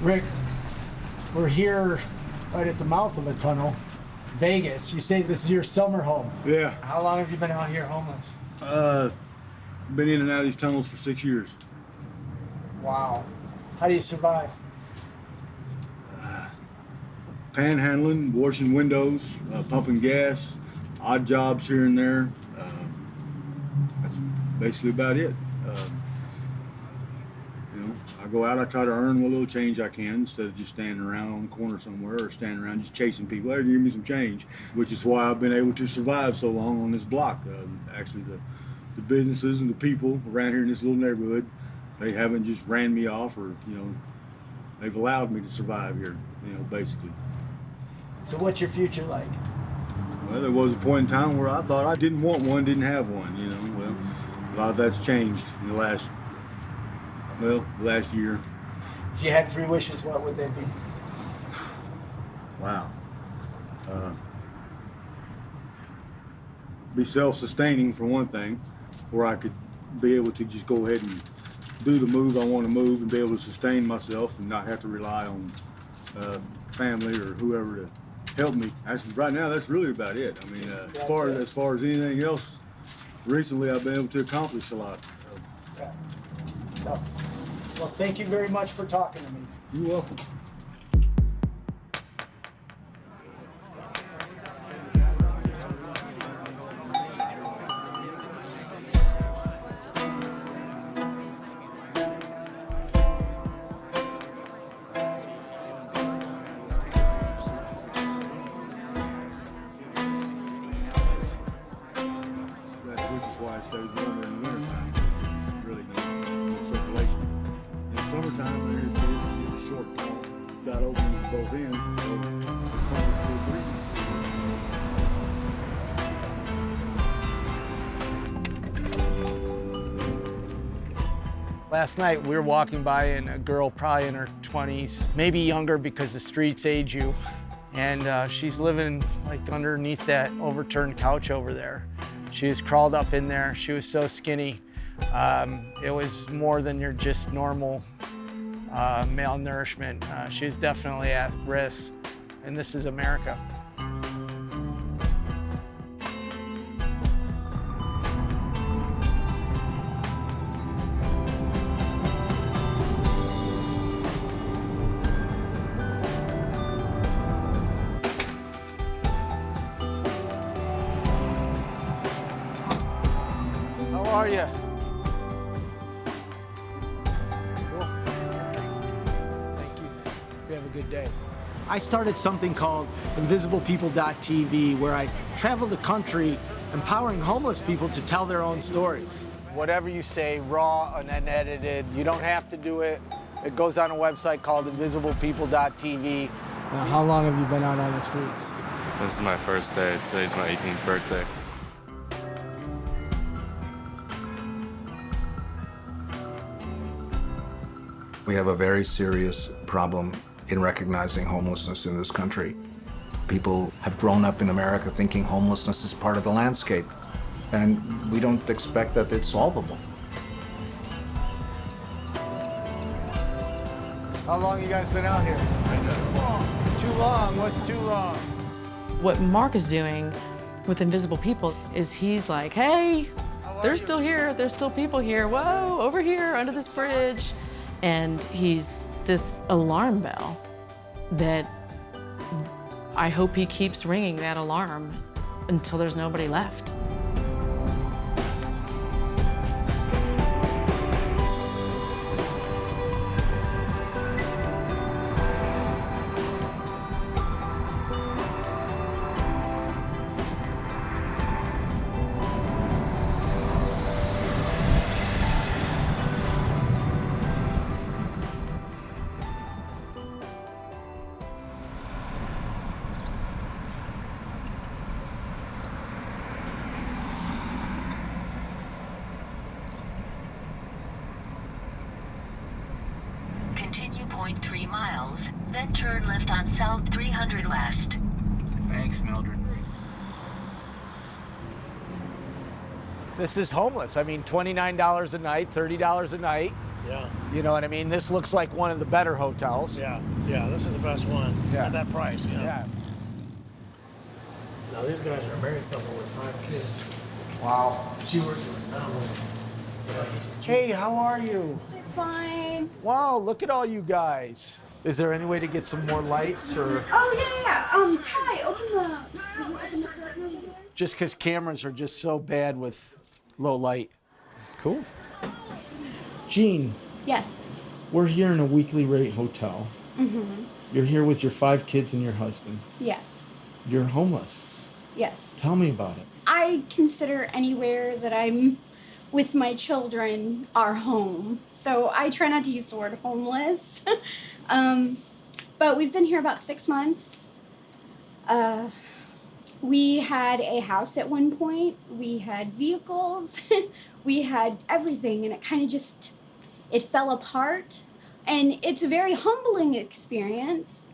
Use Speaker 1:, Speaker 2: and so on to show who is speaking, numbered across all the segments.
Speaker 1: Rick, we're here right at the mouth of a tunnel, Vegas. You say this is your summer home.
Speaker 2: Yeah.
Speaker 1: How long have you been out here homeless?
Speaker 2: Been in and out of these tunnels for 6 years.
Speaker 1: Wow. How do you survive?
Speaker 2: Panhandling, washing windows, pumping gas, odd jobs here and there. That's basically about it. I go out, I try to earn what little change I can instead of just standing around on the corner somewhere or standing around just chasing people. Hey, give me some change, which is why I've been able to survive so long on this block. Actually, the businesses and the people around here in this little neighborhood, they haven't just ran me off or, they've allowed me to survive here, basically.
Speaker 1: So what's your future like?
Speaker 2: Well, there was a point in time where I thought I didn't want one, didn't have one, Well, a lot of that's changed in the last year.
Speaker 1: If you had 3 wishes, what would they be?
Speaker 2: Wow. Be self-sustaining for one thing, where I could be able to just go ahead and do the move I want to move and be able to sustain myself and not have to rely on family or whoever to help me. Actually, right now, that's really about it. I mean, as far as anything else, recently I've been able to accomplish a lot.
Speaker 1: Yeah. So, well, thank you very much for talking to me.
Speaker 2: You're welcome. Which is why it stays warmer in the wintertime. There's really no circulation. In the summertime, it's just a short tunnel. It's got openings at both ends, so it's fun to still breathe.
Speaker 1: Last night, we were walking by and a girl probably in her 20s, maybe younger because the streets age you. And she's living like underneath that overturned couch over there. She was crawled up in there. She was so skinny. It was more than your just normal malnourishment. She was definitely at risk, and this is America. How are you? Cool. Thank you. You have a good day. I started something called InvisiblePeople.tv, where I travel the country empowering homeless people to tell their own stories. Whatever you say, raw and unedited, you don't have to do it. It goes on a website called InvisiblePeople.tv. Now, how long have you been out on the streets?
Speaker 3: This is my first day. Today's my 18th birthday.
Speaker 4: We have a very serious problem in recognizing homelessness in this country. People have grown up in America thinking homelessness is part of the landscape, and we don't expect that it's solvable.
Speaker 1: How long you guys been out here? Too long. What's too long?
Speaker 5: What Mark is doing with Invisible People is he's like, hey, they're still here. There's still people here. Whoa, over here under this bridge. And he's this alarm bell that I hope he keeps ringing that alarm until there's nobody left.
Speaker 6: Continue 0.3 miles, then turn left on South 300 West.
Speaker 1: Thanks, Mildred. This is homeless. I mean, $29 a night, $30 a night.
Speaker 7: Yeah.
Speaker 1: You know what I mean? This looks like one of the better hotels.
Speaker 7: Yeah, this is the best one at that price.
Speaker 1: Yeah.
Speaker 7: Now these guys are a married couple with 5 kids.
Speaker 1: Wow.
Speaker 7: She works for McDonald's.
Speaker 1: Hey, how are you?
Speaker 8: Fine.
Speaker 1: Wow, look at all you guys. Is there any way to get some more lights or?
Speaker 8: Oh yeah. Ty, open the curtain over there.
Speaker 1: Just because cameras are just so bad with low light. Cool. Jean,
Speaker 8: Yes.
Speaker 1: we're here in a weekly rate hotel.
Speaker 8: Mm-hmm.
Speaker 1: You're here with your 5 kids and your husband.
Speaker 8: Yes.
Speaker 1: You're homeless.
Speaker 8: Yes.
Speaker 1: Tell me about it.
Speaker 8: I consider anywhere that I'm with my children our home. So I try not to use the word homeless. But we've been here about 6 months. We had a house at one point. We had vehicles. We had everything, and it kind of just, it fell apart. And it's a very humbling experience.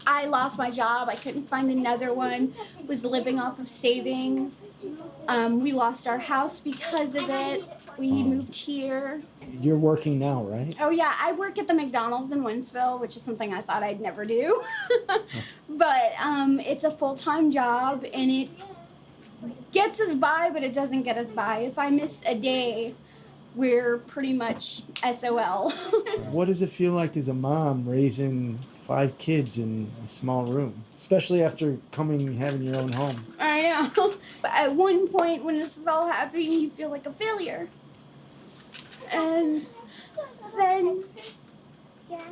Speaker 8: I lost my job. I couldn't find another one. Was living off of savings. We lost our house because of it. We moved here.
Speaker 1: You're working now, right?
Speaker 8: Oh yeah, I work at the McDonald's in Winsville, which is something I thought I'd never do. But it's a full-time job, and it gets us by, but it doesn't get us by. If I miss a day, we're pretty much SOL.
Speaker 1: What does it feel like as a mom raising 5 kids in a small room, especially after coming and having your own home?
Speaker 8: I know. But at one point when this is all happening, you feel like a failure. And then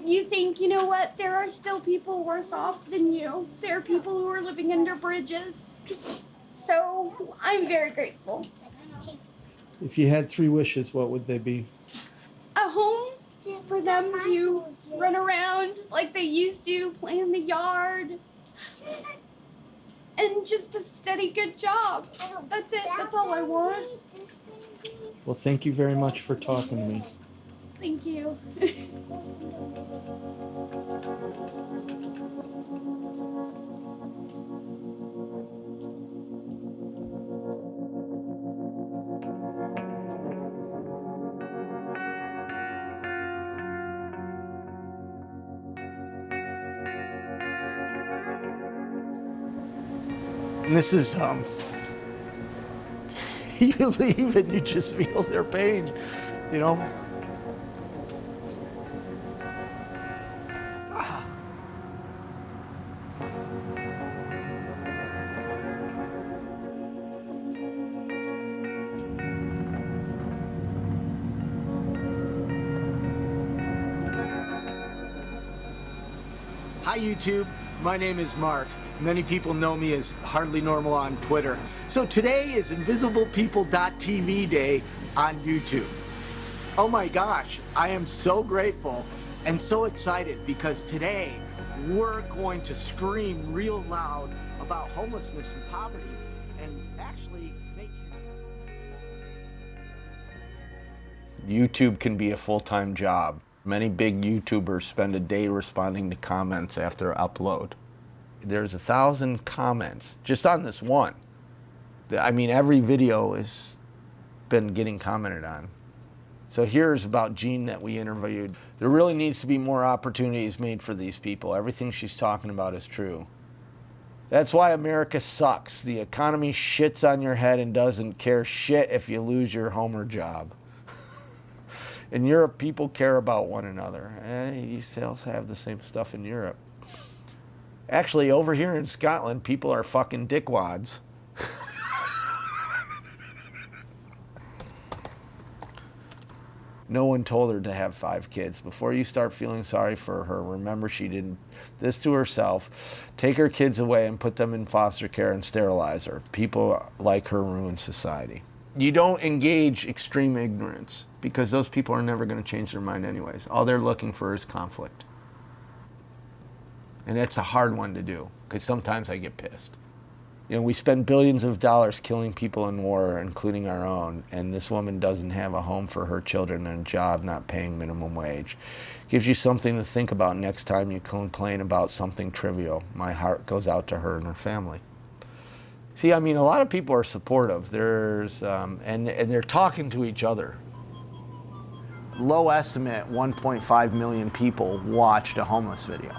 Speaker 8: you think, you know what, there are still people worse off than you. There are people who are living under bridges. So I'm very grateful.
Speaker 1: If you had 3 wishes, what would they be?
Speaker 8: A home for them to run around like they used to, play in the yard. And just a steady, good job. That's it. That's all I want.
Speaker 1: Well, thank you very much for talking to me.
Speaker 8: Thank you.
Speaker 1: And this is, you leave and you just feel their pain, you know? Hi YouTube, my name is Mark. Many people know me as Hardly Normal on Twitter. So today is InvisiblePeople.tv Day on YouTube. Oh my gosh, I am so grateful and so excited because today we're going to scream real loud about homelessness and poverty and actually make history.
Speaker 9: YouTube can be a full-time job. Many big YouTubers spend a day responding to comments after upload. There's 1,000 comments just on this one. I mean, every video has been getting commented on. So here's about Jean that we interviewed. There really needs to be more opportunities made for these people. Everything she's talking about is true. That's why America sucks. The economy shits on your head and doesn't care shit if you lose your home or job. In Europe, people care about one another. You also have the same stuff in Europe. Actually, over here in Scotland, people are fucking dickwads. No one told her to have 5 kids. Before you start feeling sorry for her, remember she did this to herself. Take her kids away and put them in foster care and sterilize her. People like her ruin society. You don't engage extreme ignorance because those people are never going to change their mind anyways. All they're looking for is conflict. And it's a hard one to do because sometimes I get pissed. You know, we spend billions of dollars killing people in war, including our own, and this woman doesn't have a home for her children and a job not paying minimum wage. Gives you something to think about next time you complain about something trivial. My heart goes out to her and her family. See, I mean, a lot of people are supportive. There's, and they're talking to each other. Low estimate, 1.5 million people watched a homeless video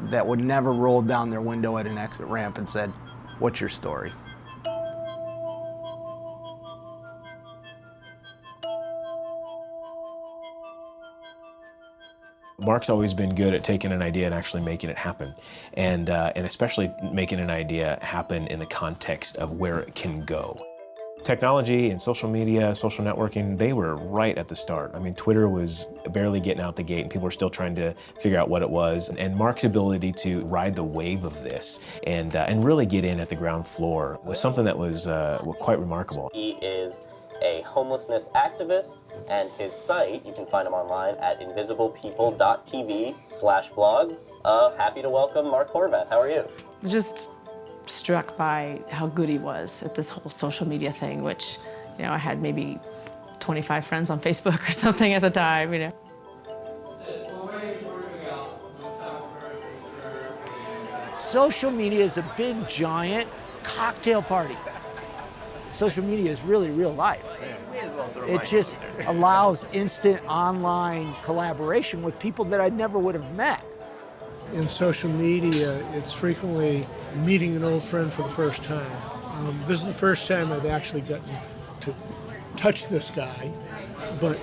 Speaker 9: that would never roll down their window at an exit ramp and said, "What's your story?"
Speaker 10: Mark's always been good at taking an idea and actually making it happen, and especially making an idea happen in the context of where it can go. Technology and social media, social networking, they were right at the start. I mean, Twitter was barely getting out the gate and people were still trying to figure out what it was. And Mark's ability to ride the wave of this and really get in at the ground floor was something that was quite remarkable.
Speaker 11: He is a homelessness activist, and his site, you can find him online at invisiblepeople.tv/blog. Happy to welcome Mark Horvath. How are you?
Speaker 5: Just struck by how good he was at this whole social media thing, which, you know, I had maybe 25 friends on Facebook or something at the time, you know.
Speaker 1: Social media is a big, giant cocktail party. Social media is really real life. It just allows instant online collaboration with people that I never would have met.
Speaker 7: In social media, it's frequently meeting an old friend for the first time. This is the first time I've actually gotten to touch this guy, but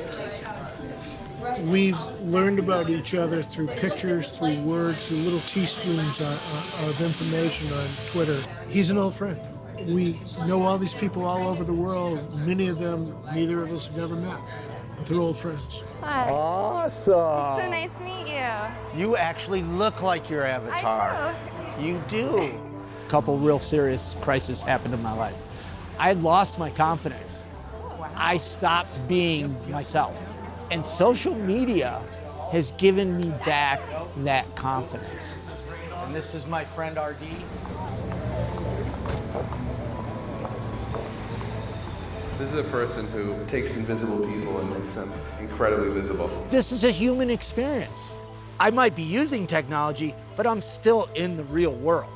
Speaker 7: we've learned about each other through pictures, through words, through little teaspoons of information on Twitter. He's an old friend. We know all these people all over the world. Many of them, neither of us have ever met, but they're old friends.
Speaker 9: Hi. Awesome.
Speaker 12: So nice to meet you.
Speaker 9: You actually look like your avatar.
Speaker 12: I
Speaker 9: do. You do. A couple real serious crises happened in my life. I had lost my confidence. I stopped being myself. And social media has given me back that confidence. And this is my friend RD.
Speaker 3: This is a person who takes invisible people and makes them incredibly visible.
Speaker 1: This is a human experience. I might be using technology, but I'm still in the real world.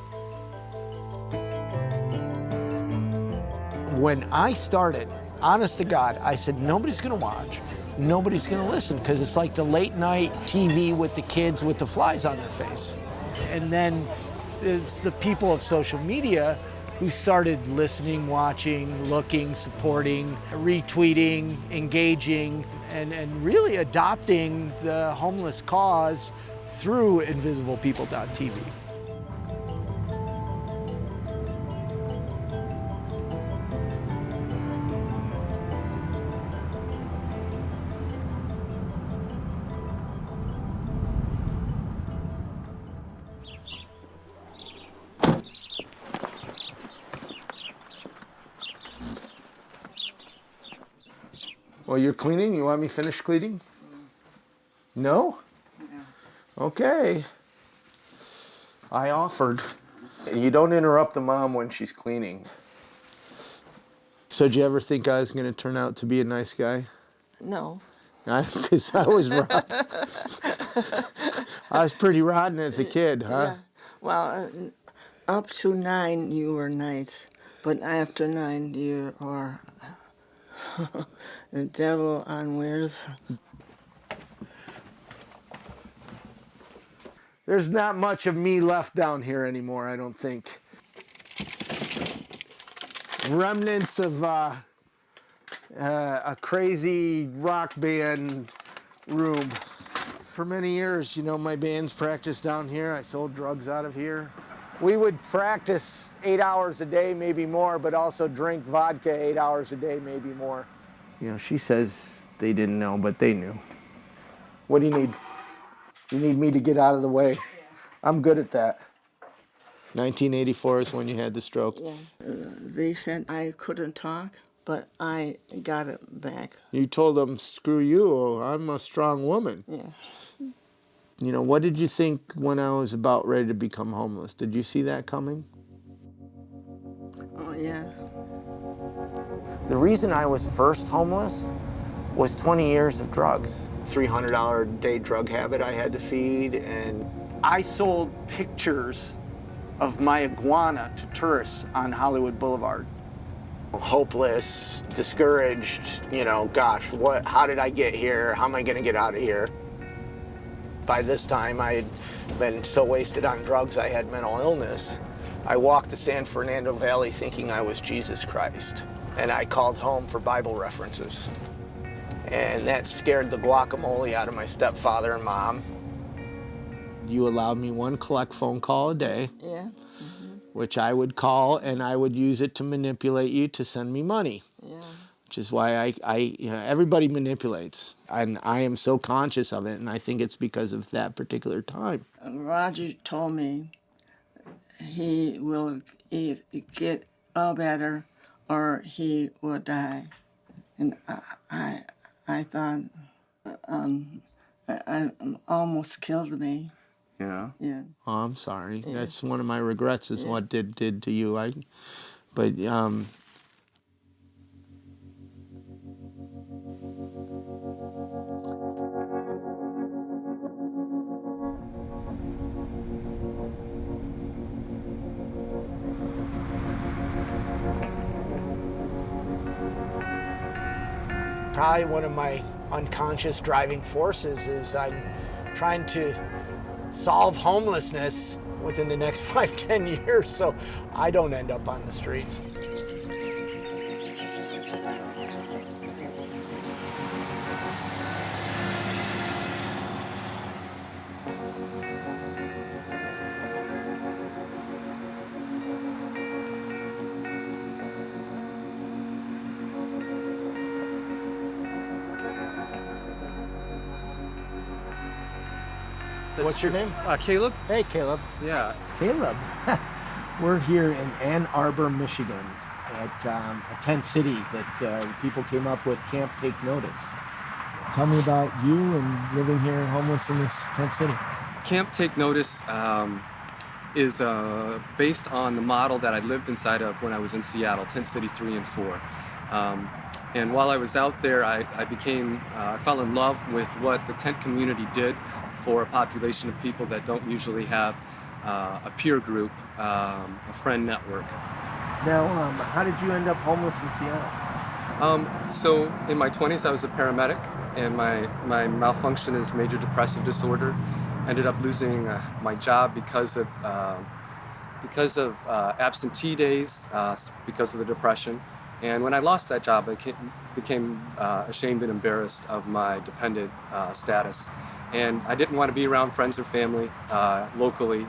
Speaker 1: When I started, honest to God, I said, nobody's gonna watch, nobody's gonna listen, because it's like the late night TV with the kids with the flies on their face. And then it's the people of social media who started listening, watching, looking, supporting, retweeting, engaging, and really adopting the homeless cause through invisiblepeople.tv. Well, you're cleaning? You want me to finish cleaning? No? Okay. I offered. You don't interrupt the mom when she's cleaning. So did you ever think I was going to turn out to be a nice guy?
Speaker 13: No.
Speaker 1: Because I was rotten. I was pretty rotten as a kid, huh?
Speaker 13: Yeah. Well, up to 9 you were nice, but after 9 you are the devil on wheels.
Speaker 1: There's not much of me left down here anymore, I don't think. Remnants of a crazy rock band room. For many years, you know, my bands practiced down here. I sold drugs out of here. We would practice 8 hours a day, maybe more, but also drink vodka 8 hours a day, maybe more. You know, she says they didn't know, but they knew. What do you need? You need me to get out of the way. I'm good at that. 1984 is when you had the stroke.
Speaker 13: Yeah. They said I couldn't talk, but I got it back.
Speaker 1: You told them, screw you, I'm a strong woman.
Speaker 13: Yeah.
Speaker 1: You know, what did you think when I was about ready to become homeless? Did you see that coming?
Speaker 13: Oh, yes.
Speaker 1: The reason I was first homeless was 20 years of drugs. $300 a day drug habit I had to feed, and I sold pictures of my iguana to tourists on Hollywood Boulevard.
Speaker 9: hopeless, discouraged, gosh, how did I get here? How am I gonna get out of here? By this time, I had been so wasted on drugs, I had mental illness. I walked the San Fernando Valley thinking I was Jesus Christ, and I called home for Bible references. And that scared the guacamole out of my stepfather and mom. You allowed me one collect phone call a day.
Speaker 13: Yeah.
Speaker 9: Which I would call, and I would use it to manipulate you to send me money.
Speaker 13: Yeah.
Speaker 9: Which is why everybody manipulates, and I am so conscious of it, and I think it's because of that particular time.
Speaker 13: Roger told me he will either get better or he will die, and I thought I almost killed me.
Speaker 9: Yeah.
Speaker 13: Yeah.
Speaker 9: Oh, I'm sorry.
Speaker 13: Yeah.
Speaker 9: That's one of my regrets is what did to you. Probably one of my unconscious driving forces is I'm trying to solve homelessness within the next 5-10 years so I don't end up on the streets. What's your name?
Speaker 14: Caleb.
Speaker 9: Hey, Caleb.
Speaker 14: Yeah.
Speaker 9: Caleb. We're here in Ann Arbor, Michigan, at a tent city that people came up with, Camp Take Notice. Tell me about you and living here homeless in this tent city.
Speaker 14: Camp Take Notice is based on the model that I lived inside of when I was in Seattle, Tent City 3 and 4. And while I was out there, I fell in love with what the tent community did for a population of people that don't usually have a peer group, a friend network.
Speaker 9: Now, how did you end up homeless in Seattle?
Speaker 14: So in my 20s, I was a paramedic, and my malfunction is major depressive disorder. Ended up losing my job because of absentee days, because of the depression. And when I lost that job, I became ashamed and embarrassed of my dependent status. And I didn't want to be around friends or family locally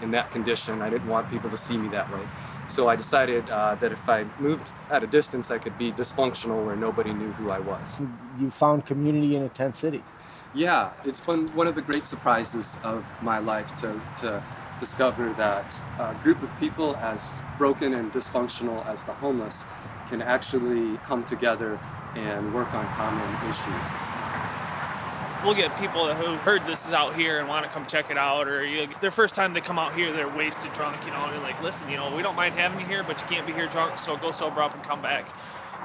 Speaker 14: in that condition. I didn't want people to see me that way. So I decided that if I moved at a distance, I could be dysfunctional where nobody knew who I was.
Speaker 9: You found community in a tent city.
Speaker 14: Yeah, it's been one of the great surprises of my life to discover that a group of people as broken and dysfunctional as the homeless can actually come together and work on common issues.
Speaker 15: We'll get people who heard this is out here and want to come check it out, or their first time they come out here, they're wasted drunk, and like, listen, we don't mind having you here, but you can't be here drunk, so go sober up and come back.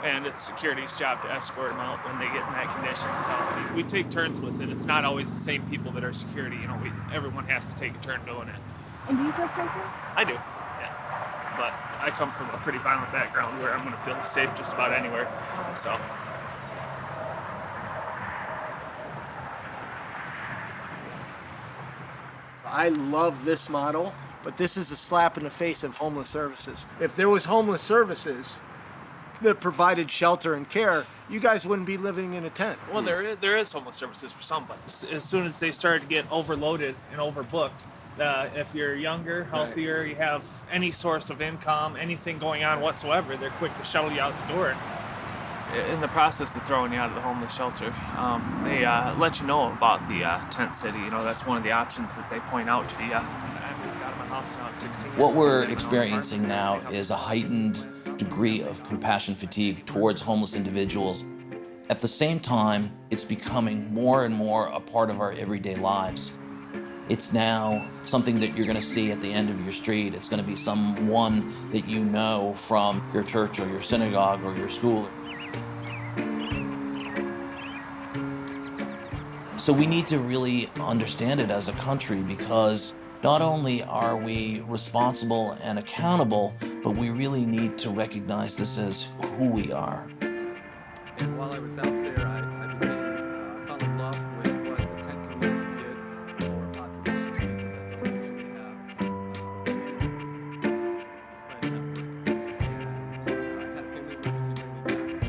Speaker 15: And it's security's job to escort them out when they get in that condition. So we take turns with it. It's not always the same people that are security. Everyone has to take a turn doing it.
Speaker 12: And do you feel safe here?
Speaker 15: I do, yeah. But I come from a pretty violent background where I'm going to feel safe just about anywhere. So.
Speaker 9: I love this model, but this is a slap in the face of homeless services. If there was homeless services that provided shelter and care, you guys wouldn't be living in a tent.
Speaker 15: Well, there is homeless services for some, but as soon as they start to get overloaded and overbooked, if you're younger, healthier, you have any source of income, anything going on whatsoever, they're quick to shuttle you out the door. In the process of throwing you out of the homeless shelter, they let you know about the tent city. That's one of the options that they point out to you.
Speaker 16: What we're experiencing now is a heightened degree of compassion fatigue towards homeless individuals. At the same time, it's becoming more and more a part of our everyday lives. It's now something that you're going to see at the end of your street. It's going to be someone that you know from your church or your synagogue or your school. So we need to really understand it as a country, because Not only are we responsible and accountable, but we really need to recognize this as who we are.
Speaker 14: And while I was out there, I became, fell in love with what the tent community did for a population of people that don't usually have a friend network. And I had family members who bring me back.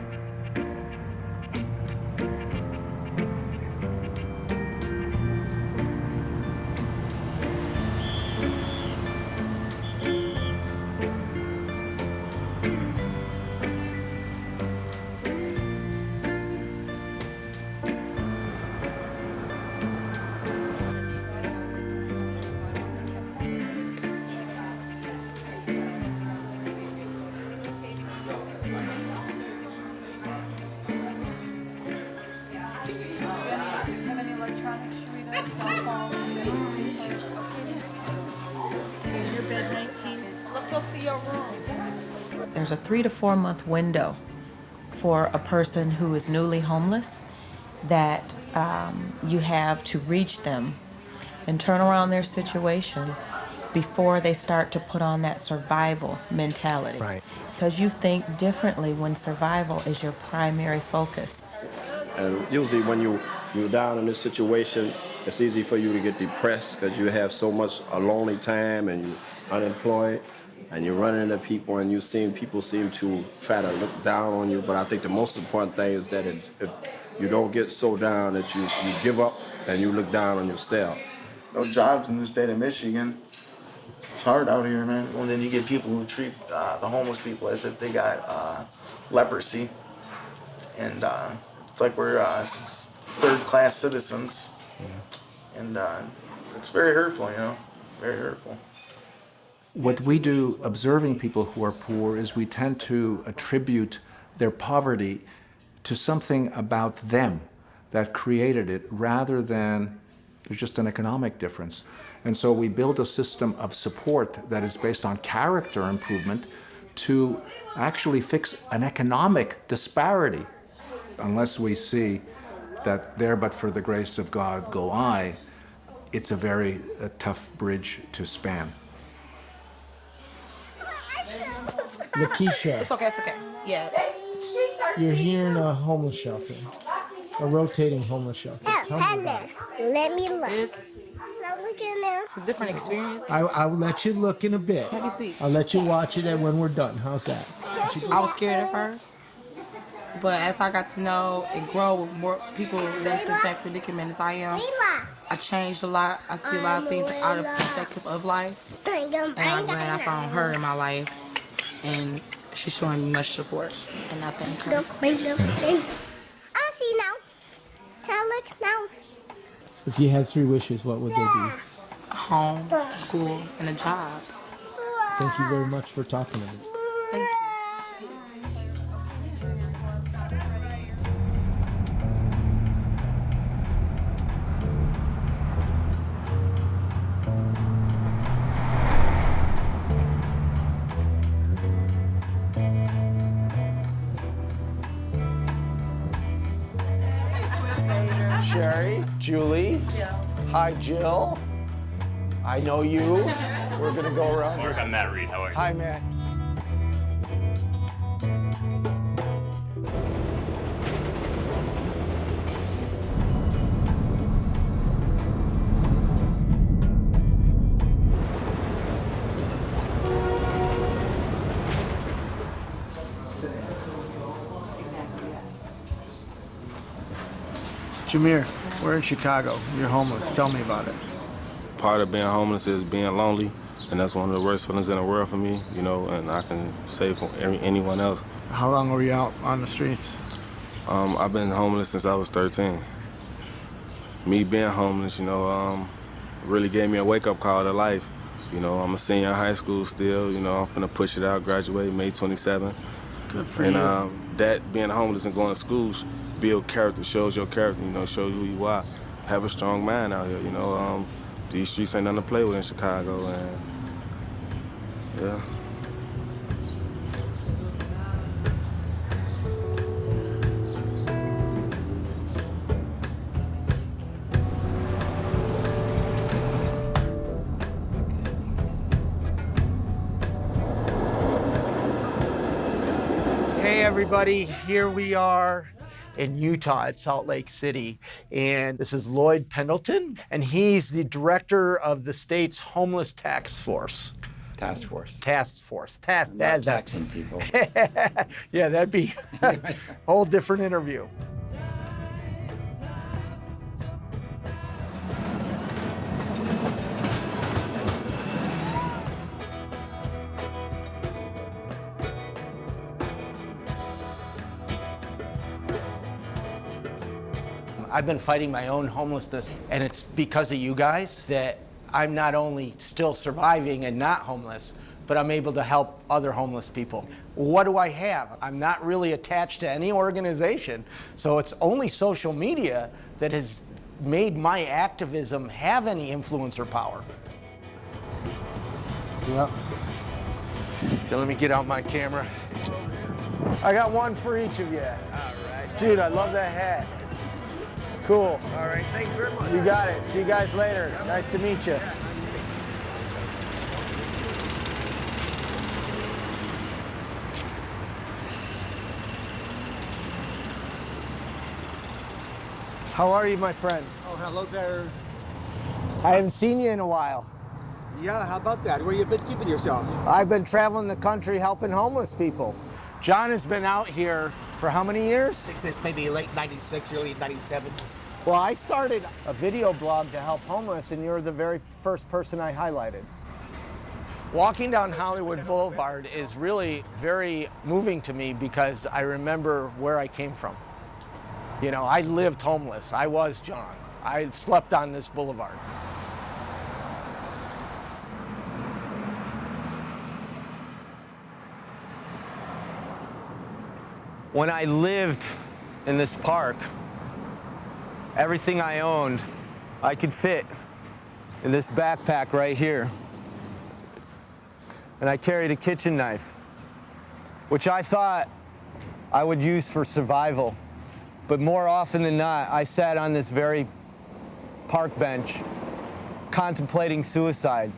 Speaker 17: There's a 3 to 4 month window for a person who is newly homeless that you have to reach them and turn around their situation before they start to put on that survival mentality.
Speaker 1: Right.
Speaker 17: Because you think differently when survival is your primary focus.
Speaker 18: And usually when you're down in this situation, it's easy for you to get depressed because you have so much a lonely time and you're unemployed and you're running into people and people seem to try to look down on you. But I think the most important thing is that if you don't get so down that you give up and you look down on yourself.
Speaker 19: No jobs in the state of Michigan. It's hard out here, man. And then you get people who treat the homeless people as if they got leprosy. And it's like we're third-class citizens. Yeah. And it's very hurtful, you know, very hurtful.
Speaker 4: What we do observing people who are poor is we tend to attribute their poverty to something about them that created it rather than there's just an economic difference. And so we build a system of support that is based on character improvement to actually fix an economic disparity. Unless we see that there but for the grace of God go I, it's a very tough bridge to span.
Speaker 1: Lakeisha,
Speaker 20: It's okay, it's okay. Yeah.
Speaker 1: you're here in a homeless shelter, a rotating homeless shelter. Tell me about it.
Speaker 20: Let me look. Now look in there. It's a different experience.
Speaker 1: I will let you look in a bit.
Speaker 20: Let me see.
Speaker 1: I'll let you watch it when we're done. How's that?
Speaker 20: I was scared at first, but as I got to know and grow with more people that's in the same predicament as I am, I changed a lot. I see a lot of things out of perspective of life, and I'm glad I found her in my life, and she's showing me much support, and I thank her.
Speaker 21: I see now. Can I look now?
Speaker 1: If you had 3 wishes, what would they be?
Speaker 20: A home, school, and a job.
Speaker 1: Thank you very much for talking to me.
Speaker 20: Thank you.
Speaker 9: Sherry, Julie.
Speaker 12: Jill.
Speaker 9: Hi, Jill. I know you. We're gonna go around.
Speaker 22: Mark, I'm Matt Reed. How are you?
Speaker 9: Hi, Matt.
Speaker 1: Jameer, we're in Chicago. You're homeless. Tell me about it.
Speaker 23: Part of being homeless is being lonely, and that's one of the worst feelings in the world for me, you know, and I can say for anyone else.
Speaker 1: How long were you out on the streets?
Speaker 23: I've been homeless since I was 13. Me being homeless, you know, really gave me a wake-up call to life. You know, I'm a senior in high school still, you know, I'm finna push it out, graduate May 27.
Speaker 1: Good for
Speaker 23: and,
Speaker 1: you.
Speaker 23: That being homeless and going to school build character, shows your character, you know, shows who you are. Have a strong mind out here, you know. These streets ain't nothing to play with in Chicago, and yeah.
Speaker 2: everybody, here we are in Utah at Salt Lake City, and this is Lloyd Pendleton, and he's the director of the state's homeless task force.
Speaker 6: Task force.
Speaker 2: Not
Speaker 6: taxing people.
Speaker 2: Yeah, that'd be a whole different interview. I've been fighting my own homelessness, and it's because of you guys that I'm not only still surviving and not homeless, but I'm able to help other homeless people. What do I have? I'm not really attached to any organization, so it's only social media that has made my activism have any influence or power. Yep. Okay, let me get out my camera. I got one for each of you. All right. Dude, I love that hat. Cool. All right, thanks very much. You got it. See you guys later. Nice to meet you. How are you, my friend?
Speaker 22: Oh, hello there.
Speaker 2: I haven't seen you in a while.
Speaker 22: Yeah, how about that? Where you been keeping yourself?
Speaker 2: I've been traveling the country helping homeless people. John has been out here for how many years?
Speaker 22: Since maybe late 96, early 97.
Speaker 2: Well, I started a video blog to help homeless, and you're the very first person I highlighted. Walking down Hollywood Boulevard is really very moving to me because I remember where I came from. You know, I lived homeless. I was John. I slept on this boulevard. When I lived in this park, everything I owned, I could fit in this backpack right here. And I carried a kitchen knife, which I thought I would use for survival. But more often than not, I sat on this very park bench contemplating suicide.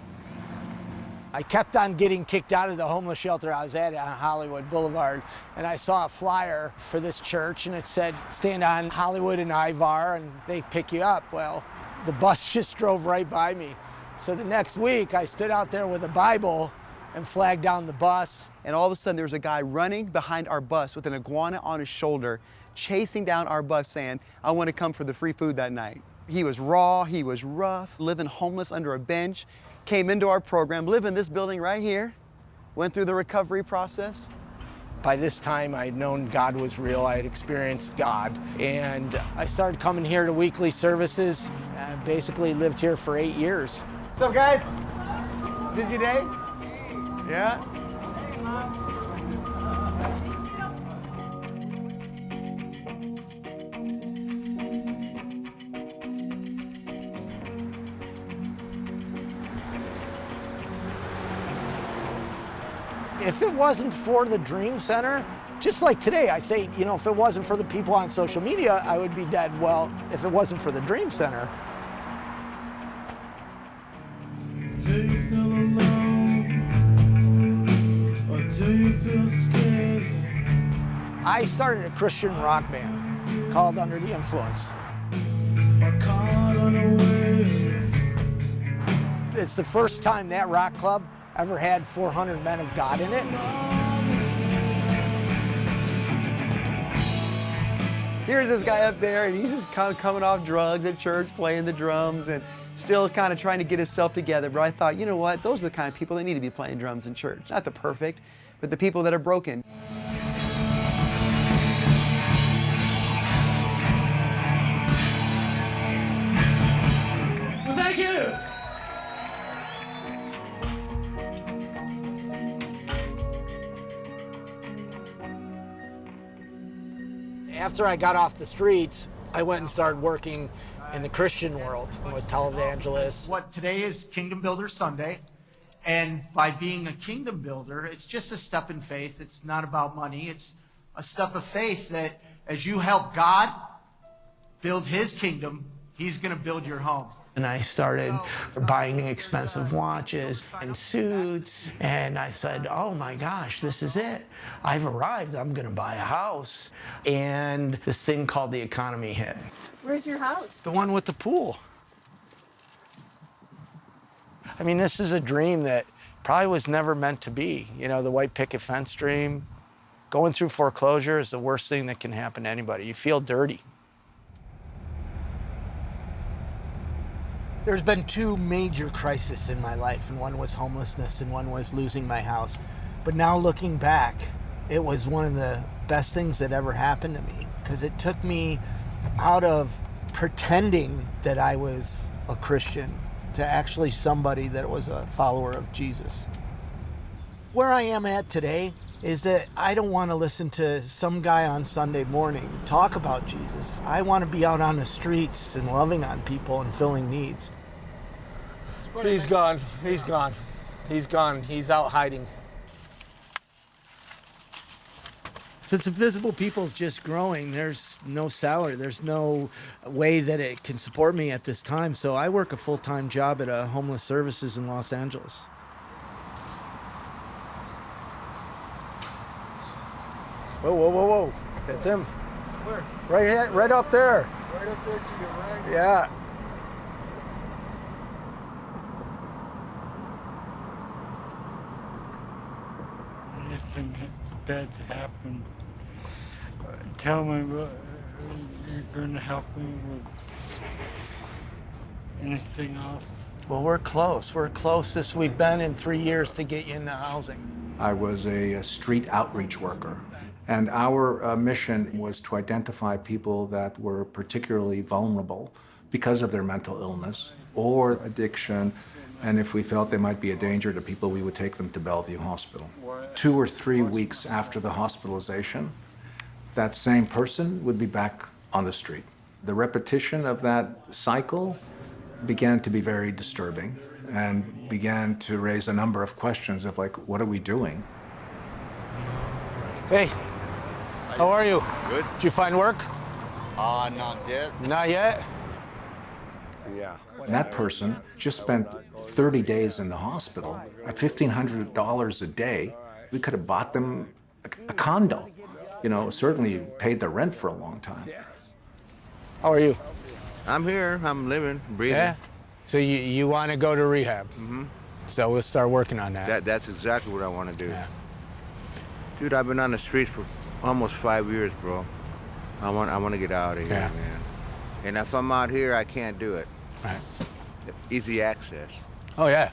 Speaker 2: I kept on getting kicked out of the homeless shelter I was at on Hollywood Boulevard, and I saw a flyer for this church, and it said, stand on Hollywood and Ivar, and they pick you up. Well, the bus just drove right by me. So the next week, I stood out there with a Bible and flagged down the bus.
Speaker 24: And all of a sudden, there was a guy running behind our bus with an iguana on his shoulder, chasing down our bus saying, I want to come for the free food that night. He was raw, he was rough, living homeless under a bench. Came into our program, lived in this building right here, went through the recovery process. By this time, I had known God was real. I had experienced God. And I started coming here to weekly services. I basically lived here for 8 years. What's up, guys? Busy day? Yeah? If it wasn't for the Dream Center, just like today, I say, you know, if it wasn't for the people on social media, I would be dead. Well, if it wasn't for the Dream Center.
Speaker 25: Do you feel alone? Or do you feel scared?
Speaker 2: I started a Christian rock band called Under the Influence.
Speaker 25: Or caught on a wave?
Speaker 2: It's the first time that rock club ever had 400 men of God in it.
Speaker 24: Here's this guy up there, and he's just kind of coming off drugs at church, playing the drums, and still kind of trying to get himself together. But I thought, you know what? Those are the kind of people that need to be playing drums in church. Not the perfect, but the people that are broken.
Speaker 25: Well, thank you.
Speaker 2: After I got off the streets, I went and started working in the Christian world with televangelists. What today is Kingdom Builder Sunday, and by being a kingdom builder, it's just a step in faith. It's not about money. It's a step of faith that as you help God build His kingdom, He's going to build your home.
Speaker 5: And I started buying expensive watches and suits, and I said, oh my gosh, this is it. I've arrived, I'm gonna buy a house. And this thing called the economy hit.
Speaker 6: Where's your house?
Speaker 5: The one with the pool. I mean, this is a dream that probably was never meant to be. You know, the white picket fence dream. Going through foreclosure is the worst thing that can happen to anybody. You feel dirty.
Speaker 1: There's been two major crises in my life, and one was homelessness and one was losing my house. But now looking back, it was one of the best things that ever happened to me, because it took me out of pretending that I was a Christian to actually somebody that was a follower of Jesus. Where I am at today is that I don't want to listen to some guy on Sunday morning talk about Jesus. I want to be out on the streets and loving on people and filling needs.
Speaker 5: He's gone. He's gone. He's gone. He's out hiding.
Speaker 1: Since Invisible People's just growing, there's no salary, there's no way that it can support me at this time. So I work a full-time job at a homeless services in Los Angeles.
Speaker 5: Whoa, whoa, whoa, whoa. That's him.
Speaker 1: Where?
Speaker 5: Right up there.
Speaker 1: Right up there to your right?
Speaker 5: Yeah.
Speaker 8: Anything bad's happened, tell me what you're going to help me with. Anything else?
Speaker 5: Well, we're close. We're closest we've been in 3 years to get you into housing.
Speaker 4: I was a street outreach worker, and our mission was to identify people that were particularly vulnerable because of their mental illness or addiction, and if we felt they might be a danger to people, we would take them to Bellevue Hospital. 2 or 3 weeks after the hospitalization, that same person would be back on the street. The repetition of that cycle began to be very disturbing and began to raise a number of questions of like, what are we doing?
Speaker 5: Hey, how are you?
Speaker 10: Good.
Speaker 5: Did you find work?
Speaker 10: Not yet.
Speaker 5: Not yet?
Speaker 10: Yeah.
Speaker 4: That person just spent 30 days in the hospital at $1,500 a day. We could have bought them a condo. You know, certainly paid the rent for a long time.
Speaker 5: How are you?
Speaker 10: I'm here. I'm living, breathing.
Speaker 5: Yeah? So you want to go to rehab?
Speaker 10: Mm-hmm.
Speaker 5: So we'll start working on that.
Speaker 10: That's exactly what I want to do.
Speaker 5: Yeah.
Speaker 10: Dude, I've been on the streets for almost 5 years, bro. I want to get out of here,
Speaker 5: Yeah.
Speaker 10: man. And if I'm out here, I can't do it.
Speaker 5: Right.
Speaker 10: Easy access.
Speaker 5: Oh, yeah.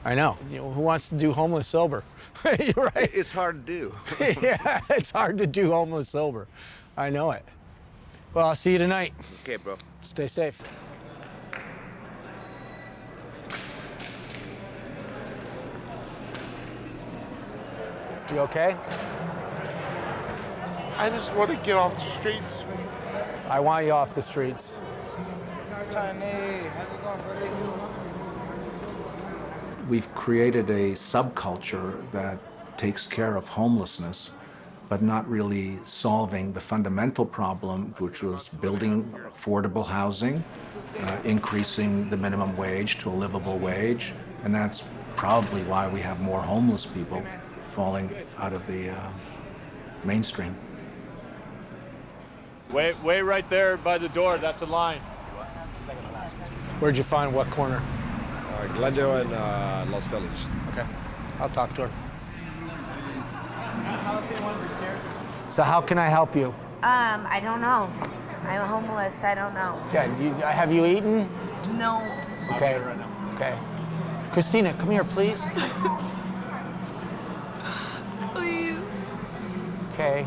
Speaker 5: I know. You know, who wants to do homeless sober? You're right.
Speaker 10: It's hard to do.
Speaker 5: Yeah, it's hard to do homeless sober. I know it. Well, I'll see you tonight.
Speaker 10: Okay, bro.
Speaker 5: Stay safe. You okay?
Speaker 8: I just want to get off the streets.
Speaker 5: I want you off the streets.
Speaker 4: We've created a subculture that takes care of homelessness, but not really solving the fundamental problem, which was building affordable housing, increasing the minimum wage to a livable wage, and that's probably why we have more homeless people falling out of the mainstream.
Speaker 11: Wait right there by the door. That's the line.
Speaker 5: Where'd you find what corner?
Speaker 26: Glendale and Los Feliz.
Speaker 5: Okay, I'll talk to her. So how can I help you?
Speaker 27: I don't know. I'm homeless. I don't know.
Speaker 5: Yeah, have you eaten?
Speaker 27: No.
Speaker 5: Okay, okay. Christina, come here, please.
Speaker 27: Please.
Speaker 5: Okay.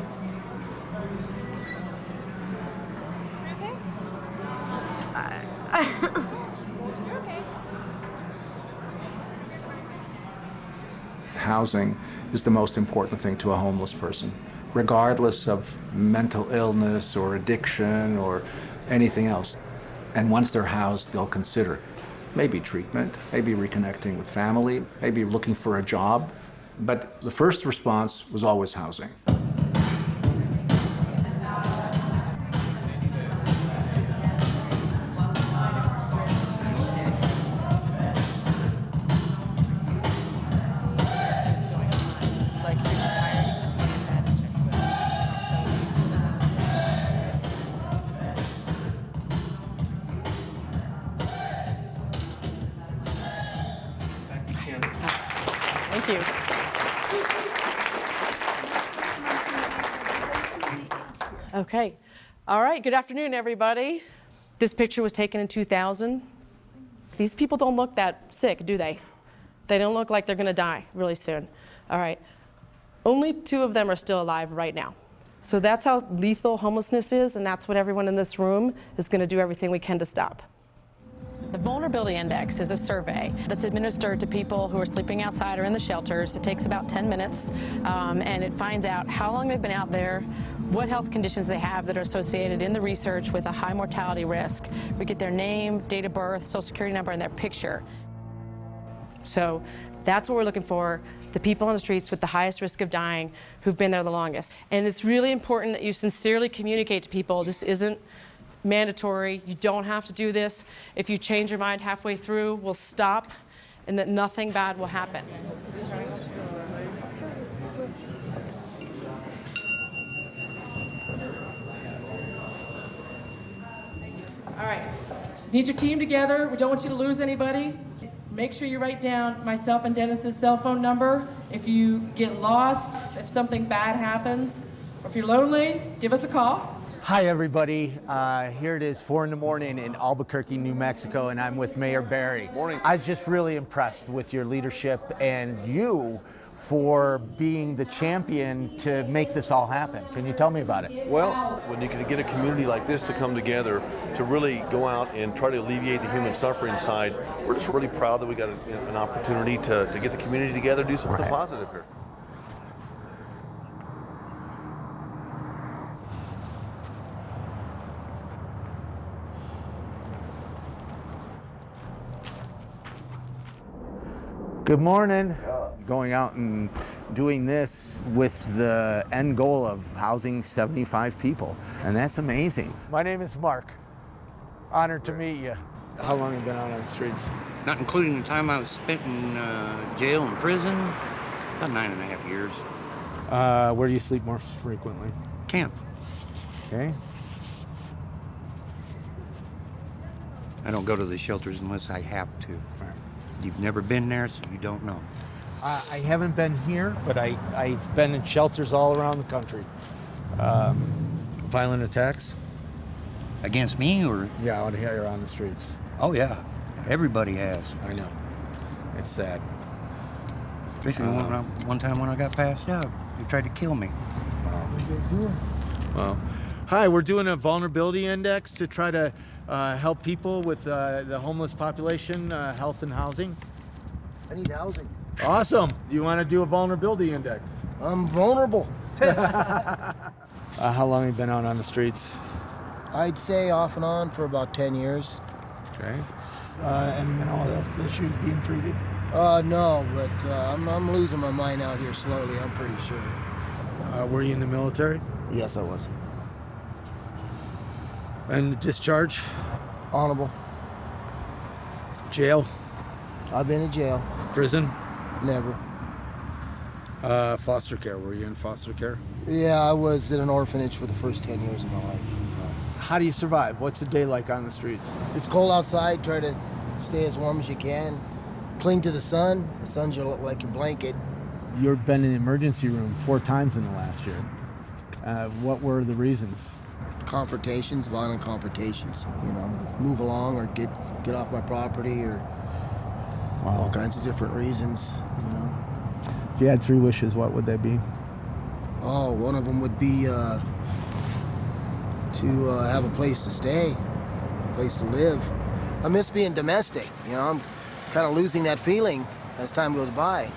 Speaker 4: Housing is the most important thing to a homeless person, regardless of mental illness or addiction or anything else. And once they're housed, they'll consider maybe treatment, maybe reconnecting with family, maybe looking for a job. But the first response was always housing.
Speaker 3: Thank you. Okay. All right. Good afternoon, everybody. This picture was taken in 2000. These people don't look that sick, do they? They don't look like they're going to die really soon. All right. Only 2 of them are still alive right now. So that's how lethal homelessness is, and that's what everyone in this room is going to do everything we can to stop.
Speaker 6: The Vulnerability Index is a survey that's administered to people who are sleeping outside or in the shelters. It takes about 10 minutes, and it finds out how long they've been out there, what health conditions they have that are associated in the research with a high mortality risk. We get their name, date of birth, social security number, and their picture.
Speaker 3: So that's what we're looking for, the people on the streets with the highest risk of dying who've been there the longest. And it's really important that you sincerely communicate to people. This isn't mandatory. You don't have to do this. If you change your mind halfway through, we'll stop, and that nothing bad will happen. All right, need your team together. We don't want you to lose anybody. Make sure you write down myself and Dennis's cell phone number. If you get lost, if something bad happens, or if you're lonely, give us a call.
Speaker 2: Hi, everybody. Here it is, 4 in the morning in Albuquerque, New Mexico, and I'm with Mayor Barry.
Speaker 26: Morning.
Speaker 2: I was just really impressed with your leadership and you for being the champion to make this all happen. Can you tell me about it?
Speaker 7: Well, when you can get a community like this to come together to really go out and try to alleviate the human suffering side, we're just really proud that we got an opportunity to get the community together, do something positive here.
Speaker 2: Good morning. Going out and doing this with the end goal of housing 75 people, and that's amazing.
Speaker 1: My name is Mark. Honored to meet you. How long have you been out on the streets?
Speaker 13: Not including the time I was spent in jail and prison, about 9.5 years.
Speaker 1: Where do you sleep more frequently?
Speaker 13: Camp.
Speaker 2: Okay.
Speaker 13: I don't go to the shelters unless I have to. You've never been there, so you don't know.
Speaker 1: I haven't been here, but I've been in shelters all around the country. Violent attacks?
Speaker 13: Against me, or?
Speaker 1: Yeah, out here on the streets.
Speaker 13: Oh, yeah. Everybody has.
Speaker 1: I know. It's sad.
Speaker 13: Especially one time when I got passed out, they tried to kill me.
Speaker 1: What are you guys doing? Well, hi, we're doing a vulnerability index to try to help people with the homeless population, health and housing.
Speaker 14: I need housing.
Speaker 1: Awesome. Do you want to do a vulnerability index?
Speaker 14: I'm vulnerable.
Speaker 1: How long have you been out on the streets?
Speaker 14: I'd say off and on for about 10 years.
Speaker 1: Okay. Any mental health issues being treated?
Speaker 14: No, but I'm losing my mind out here slowly, I'm pretty sure.
Speaker 1: Were you in the military?
Speaker 14: Yes, I was.
Speaker 1: And discharge?
Speaker 14: Honorable.
Speaker 1: Jail?
Speaker 14: I've been in jail.
Speaker 1: Prison?
Speaker 14: Never.
Speaker 1: Foster care. Were you in foster care?
Speaker 14: Yeah, I was at an orphanage for the first 10 years of my life.
Speaker 1: How do you survive? What's the day like on the streets?
Speaker 14: It's cold outside. Try to stay as warm as you can. Cling to the sun. The sun's like your blanket.
Speaker 1: You've been in the emergency room 4 times in the last year. What were the reasons?
Speaker 14: Confrontations, violent confrontations. You know, move along or get off my property, or all kinds of different reasons. You know.
Speaker 1: If you had 3 wishes, what would they be?
Speaker 14: Oh, one of them would be to have a place to stay, a place to live. I miss being domestic. You know, I'm kind of losing that feeling as time goes by.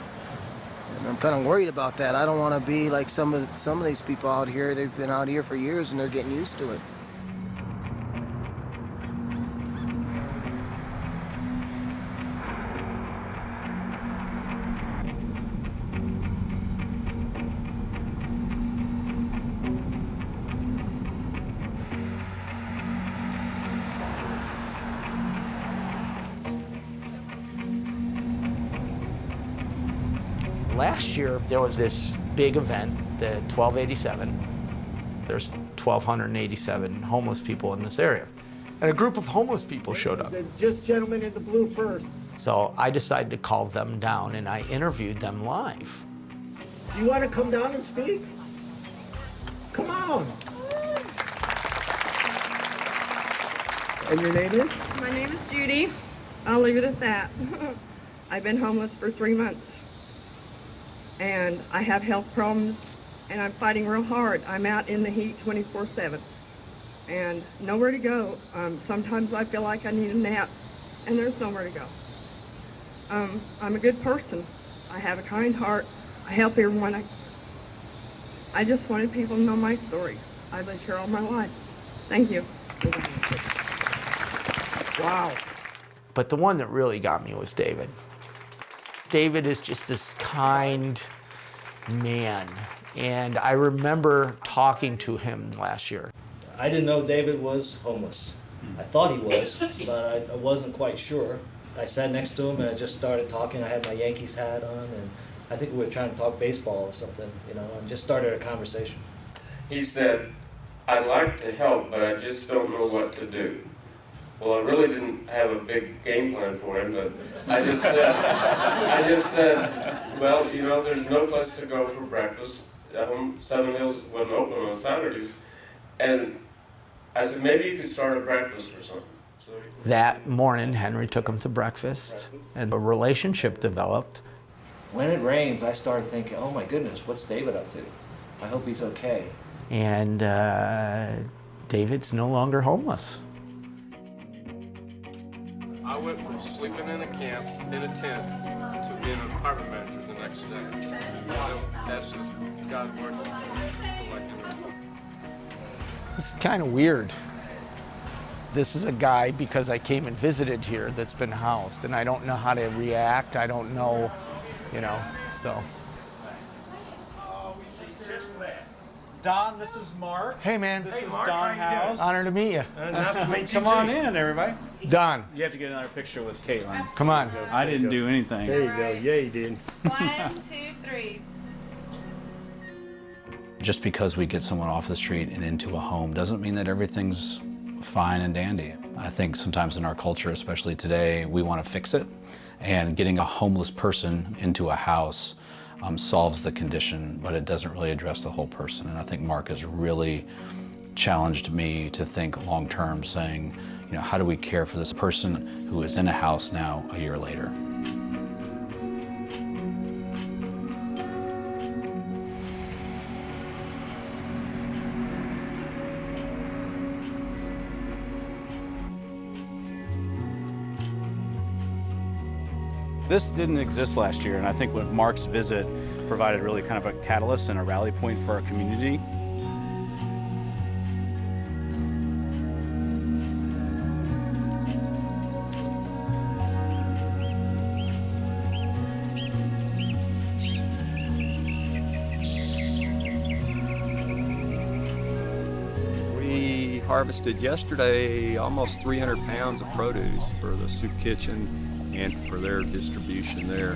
Speaker 14: And I'm kind of worried about that. I don't want to be like some of these people out here. They've been out here for years and they're getting used to it.
Speaker 5: Last year, there was this big event, the 1287. There's 1,287 homeless people in this area. And a group of homeless people showed up.
Speaker 1: Just gentlemen in the blue first.
Speaker 5: So I decided to call them down and I interviewed them live.
Speaker 1: You want to come down and speak? Come on. And your name is?
Speaker 15: My name is Judy. I'll leave it at that. I've been homeless for 3 months. And I have health problems and I'm fighting real hard. I'm out in the heat 24/7 and nowhere to go. Sometimes I feel like I need a nap and there's nowhere to go. I'm a good person. I have a kind heart. I help everyone. I just wanted people to know my story. I've lived here all my life. Thank you.
Speaker 5: Wow. But the one that really got me was David. David is just this kind man. And I remember talking to him last year.
Speaker 16: I didn't know David was homeless. I thought he was, but I wasn't quite sure. I sat next to him and I just started talking. I had my Yankees hat on and I think we were trying to talk baseball or something, you know, and just started a conversation.
Speaker 17: He said, "I'd like to help, but I just don't know what to do." Well, I really didn't have a big game plan for him, but I just said, well, you know, there's no place to go for breakfast. Seven Hills wasn't open on Saturdays. And I said, maybe you could start a breakfast or something. So
Speaker 5: that morning, Henry took him to breakfast and a relationship developed.
Speaker 16: When it rains, I started thinking, oh my goodness, what's David up to? I hope he's okay.
Speaker 5: And David's no longer homeless.
Speaker 26: I went from sleeping in a camp, in a tent, to being an apartment manager the next day. That's just God working for people like him.
Speaker 5: This is kind of weird. This is a guy, because I came and visited here, that's been housed, and I don't know how to react. I don't know, you know, so.
Speaker 18: Don, this is Mark.
Speaker 5: Hey, man.
Speaker 18: This is
Speaker 5: Mark,
Speaker 18: Don House.
Speaker 5: Honor to meet you.
Speaker 18: Nice to meet you. Come on in, everybody.
Speaker 5: Don.
Speaker 18: You have to get another picture with Caitlin.
Speaker 5: Come on.
Speaker 18: I didn't do anything. There you go. Yeah, you did.
Speaker 27: 1, 2, 3.
Speaker 19: Just because we get someone off the street and into a home doesn't mean that everything's fine and dandy. I think sometimes in our culture, especially today, we want to fix it. And getting a homeless person into a house solves the condition, but it doesn't really address the whole person. And I think Mark has really challenged me to think long term, saying, you know, how do we care for this person who is in a house now a year later?
Speaker 18: This didn't exist last year, and I think what Mark's visit provided really kind of a catalyst and a rally point for our community.
Speaker 20: We harvested yesterday almost 300 pounds of produce for the soup kitchen and for their distribution there.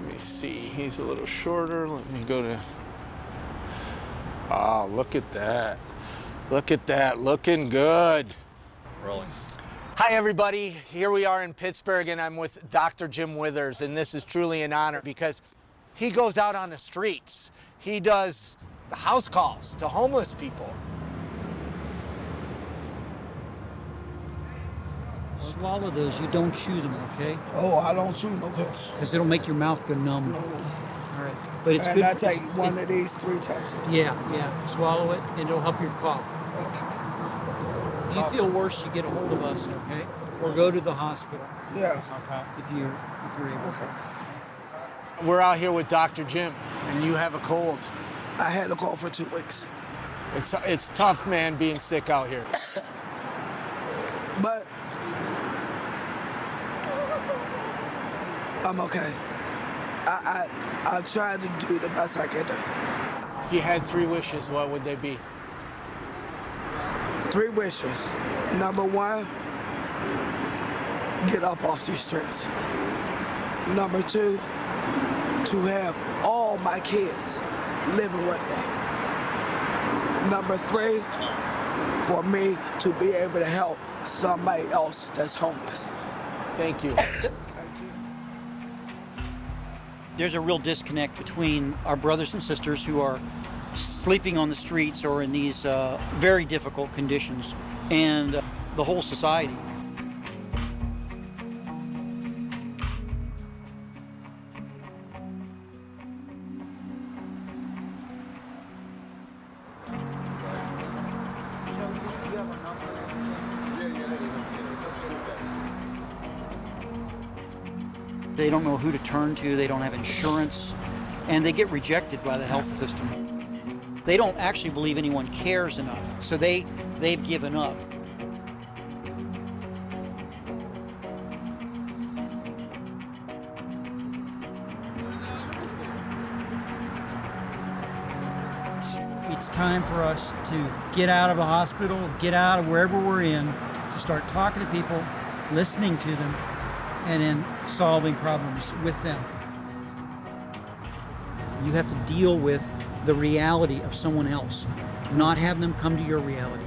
Speaker 5: Let me see, he's a little shorter. Let me go to, oh, look at that. Look at that, looking good.
Speaker 18: Rolling.
Speaker 5: Hi everybody, here we are in Pittsburgh and I'm with Dr. Jim Withers, and this is truly an honor because he goes out on the streets. He does the house calls to homeless people.
Speaker 21: Swallow those, you don't chew them, okay?
Speaker 28: Oh, I don't chew no pills.
Speaker 21: Because it'll make your mouth go numb.
Speaker 28: No.
Speaker 21: All right, but it's
Speaker 28: and
Speaker 21: good.
Speaker 28: I take one of these 3 times a day.
Speaker 21: Yeah, swallow it and it'll help your cough.
Speaker 28: Okay.
Speaker 21: If you feel worse, you get a hold of us, okay? Or go to the hospital.
Speaker 28: Yeah.
Speaker 21: Okay. If you're able.
Speaker 28: Okay.
Speaker 5: We're out here with Dr. Jim, and you have a cold.
Speaker 28: I had a cold for 2 weeks.
Speaker 5: It's tough, man, being sick out here.
Speaker 28: But I'm okay. I tried to do the best I can do.
Speaker 1: If you had 3 wishes, what would they be?
Speaker 28: 3 wishes. Number 1, get up off these streets. Number 2, to have all my kids living with me. Number 3, for me to be able to help somebody else that's homeless.
Speaker 1: Thank you.
Speaker 21: There's a real disconnect between our brothers and sisters who are sleeping on the streets or in these very difficult conditions and the whole society. They don't know who to turn to, they don't have insurance, and they get rejected by the health system. They don't actually believe anyone cares enough, so they've given up. It's time for us to get out of the hospital, get out of wherever we're in, to start talking to people, listening to them, and then solving problems with them. You have to deal with the reality of someone else, not have them come to your reality.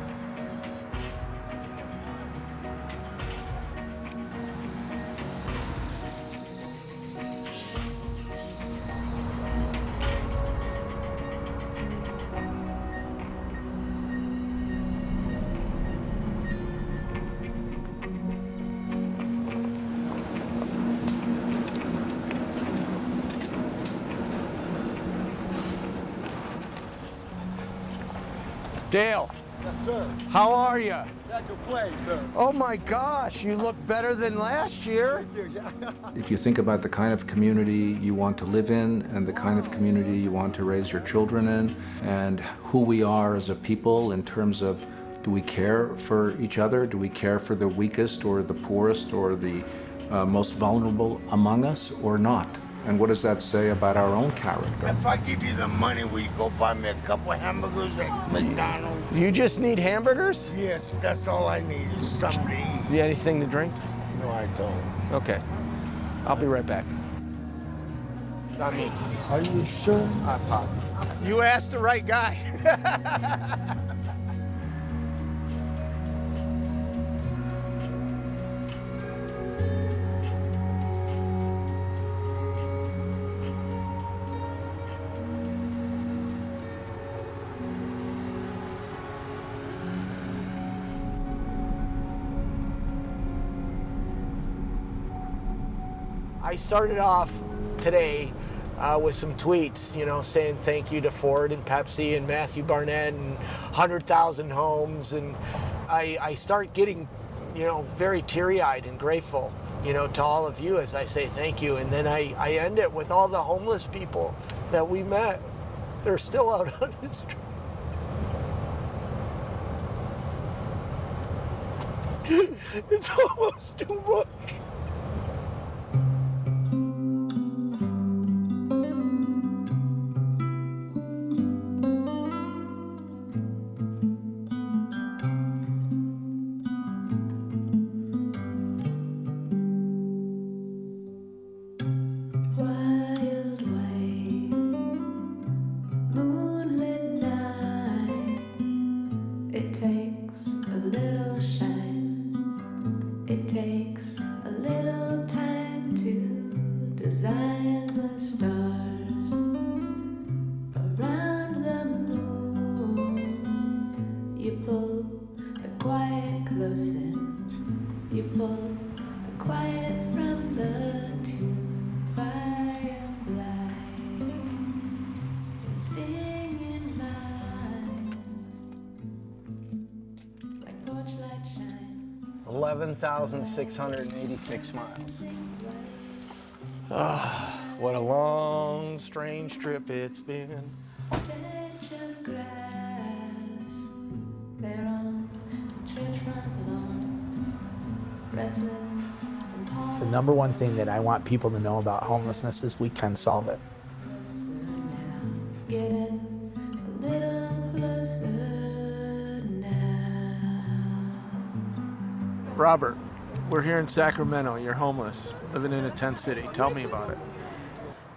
Speaker 2: Dale.
Speaker 8: Yes, sir.
Speaker 2: How are you?
Speaker 8: Can't complain, sir.
Speaker 2: Oh my gosh, you look better than last year.
Speaker 4: If you think about the kind of community you want to live in and the kind of community you want to raise your children in, and who we are as a people in terms of, do we care for each other? Do we care for the weakest or the poorest or the most vulnerable among us or not? And what does that say about our own character?
Speaker 8: If I give you the money, will you go buy me a couple of hamburgers at McDonald's?
Speaker 2: You just need hamburgers?
Speaker 8: Yes, that's all I need is something to eat.
Speaker 2: You anything to drink?
Speaker 8: No, I don't.
Speaker 2: Okay. I'll be right back. Not me.
Speaker 8: Are you sure?
Speaker 2: I'm positive. You asked the right guy. I started off today with some tweets, you know, saying thank you to Ford and Pepsi and Matthew Barnett and 100,000 homes. And I start getting, you know, very teary-eyed and grateful, you know, to all of you as I say thank you. And then I end it with all the homeless people that we met. They're still out on the street. It's almost too much. $11,686 miles. Ah, what a long, strange trip it's been.
Speaker 5: The number one thing that I want people to know about homelessness is we can solve it.
Speaker 1: Robert, we're here in Sacramento. You're homeless, living in a tent city. Tell me about it.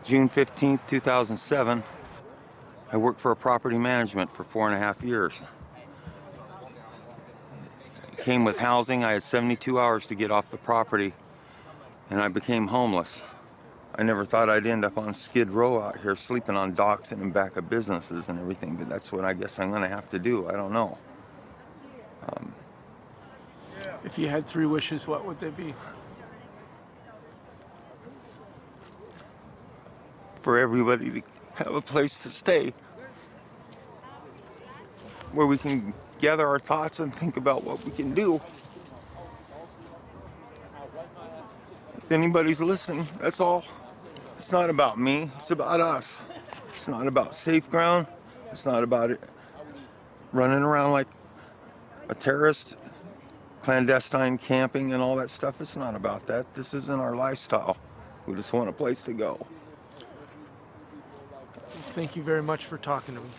Speaker 9: June 15th, 2007, I worked for a property management for 4.5 years. It came with housing. I had 72 hours to get off the property, and I became homeless. I never thought I'd end up on Skid Row out here sleeping on docks and in back of businesses and everything, but that's what I guess I'm gonna have to do. I don't know.
Speaker 1: If you had 3 wishes, what would they be?
Speaker 9: For everybody to have a place to stay where we can gather our thoughts and think about what we can do. If anybody's listening, that's all. It's not about me, it's about us. It's not about safe ground. It's not about it running around like a terrorist, clandestine camping and all that stuff. It's not about that. This isn't our lifestyle. We just want a place to go.
Speaker 1: Thank you very much for talking to me.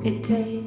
Speaker 10: It takes